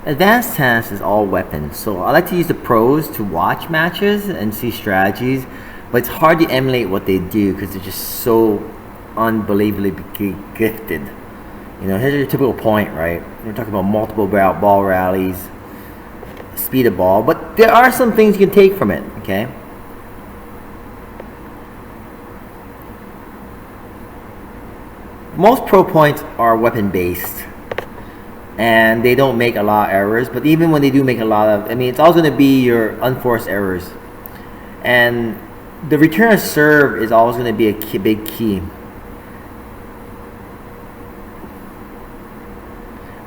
Advanced tennis is all weapons, so I like to use the pros to watch matches and see strategies, but it's hard to emulate what they do because they're just so unbelievably gifted. Here's your typical point, right? We're talking about multiple ball rallies, speed of ball, but there are some things you can take from it, okay? Most pro points are weapon based, and they don't make a lot of errors, but even when they do make a lot of, it's always going to be your unforced errors, and the return of serve is always going to be a big key.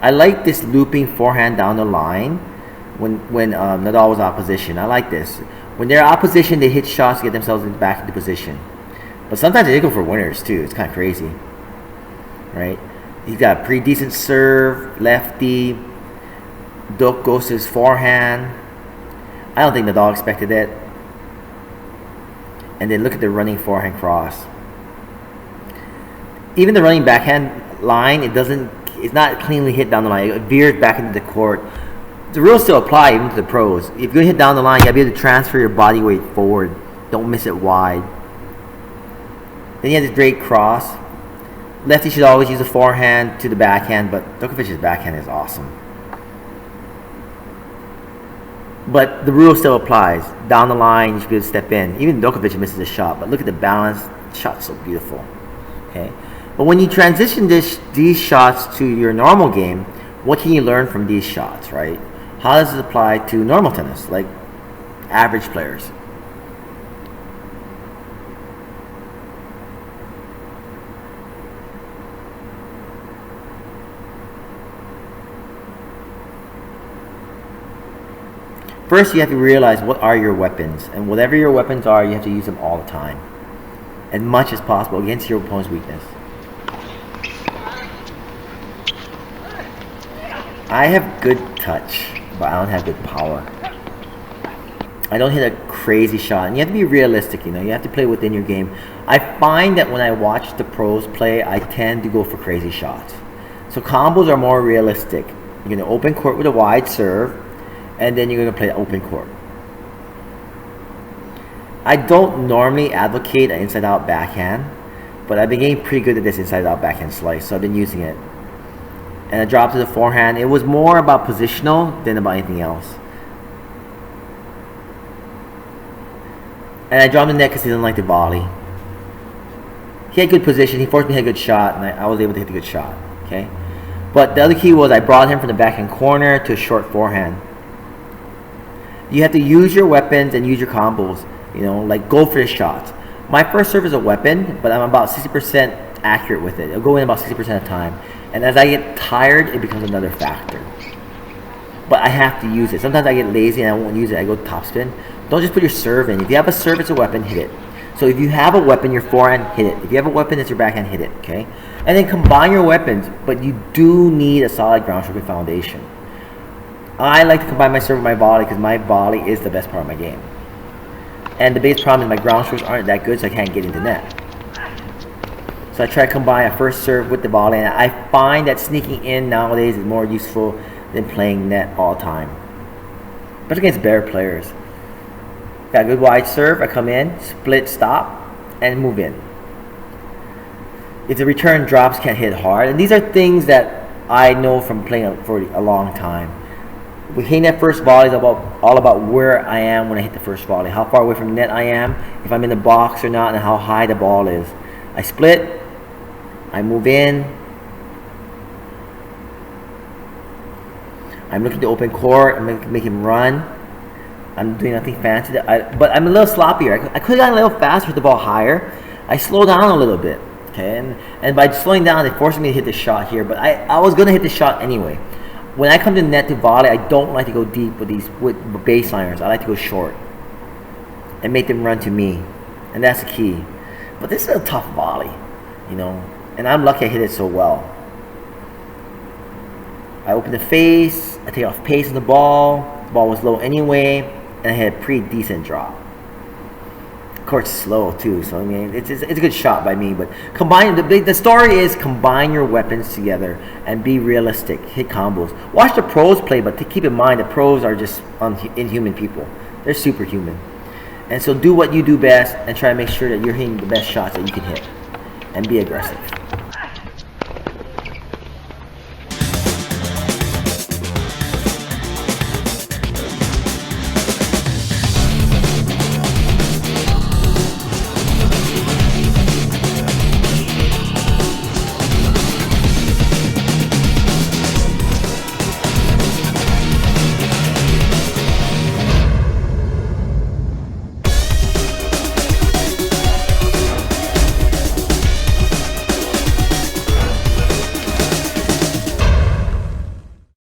I like this looping forehand down the line when Nadal was opposition. I like this. When they're opposition, they hit shots to get themselves back into position, but sometimes they go for winners too. It's kind of crazy, right? He's got a pretty decent serve, lefty. Dok goes to his forehand. I don't think Nadal expected it. And then look at the running forehand cross. Even the running backhand line, it's not cleanly hit down the line. It veers back into the court. The rules still apply even to the pros. If you hit down the line, you gotta be able to transfer your body weight forward. Don't miss it wide. Then you have this great cross. Lefty should always use the forehand to the backhand, but Djokovic's backhand is awesome. But the rule still applies. Down the line, you should be able to step in. Even Djokovic misses a shot, but look at the balance. The shot's so beautiful. Okay, but when you transition these shots to your normal game, what can you learn from these shots, right? How does it apply to normal tennis, like average players? First, you have to realize what are your weapons, and whatever your weapons are, you have to use them all the time, as much as possible against your opponent's weakness. I have good touch, but I don't have good power. I don't hit a crazy shot, and you have to be realistic. You have to play within your game. I find that when I watch the pros play, I tend to go for crazy shots. So combos are more realistic. You're going to open court with a wide serve, and then you're going to play open court. I don't normally advocate an inside-out backhand, but I've been getting pretty good at this inside-out backhand slice, so I've been using it. And a drop to the forehand. It was more about positional than about anything else. And I dropped the net because he didn't like the volley. He had good position. He forced me to hit a good shot, and I was able to hit a good shot. Okay, but the other key was I brought him from the backhand corner to a short forehand. You have to use your weapons and use your combos, like go for the shots. My first serve is a weapon, but I'm about 60% accurate with it. It'll go in about 60% of the time. And as I get tired, it becomes another factor. But I have to use it. Sometimes I get lazy and I won't use it. I go topspin. Don't just put your serve in. If you have a serve, it's a weapon, hit it. So if you have a weapon, your forehand, hit it. If you have a weapon, it's your backhand, hit it, okay? And then combine your weapons, but you do need a solid ground stroke foundation. I like to combine my serve with my volley because my volley is the best part of my game. And the biggest problem is my ground strokes aren't that good, so I can't get into net. So I try to combine a first serve with the volley, and I find that sneaking in nowadays is more useful than playing net all the time. But against better players. Got a good wide serve, I come in, split, stop, and move in. If the return drops, can't hit hard. And these are things that I know from playing for a long time. With hitting that first volley is all about where I am when I hit the first volley. How far away from net I am, if I'm in the box or not, and how high the ball is. I split, I move in. I'm looking to open court, I'm going to make him run. I'm doing nothing fancy, but I'm a little sloppier. I could have gotten a little faster with the ball higher. I slow down a little bit, okay? And by slowing down, it forced me to hit the shot here, but I was going to hit the shot anyway. When I come to net to volley, I don't like to go deep with baseliners. I like to go short and make them run to me, and that's the key. But this is a tough volley, and I'm lucky I hit it so well. I open the face, I take off pace on the ball was low anyway, and I had a pretty decent drop. court's slow too, so I mean it's a good shot by me. But combine the story is combine your weapons together and be realistic. Hit combos. Watch the pros play, but to keep in mind the pros are just inhuman people. They're superhuman, and so do what you do best and try to make sure that you're hitting the best shots that you can hit, and be aggressive.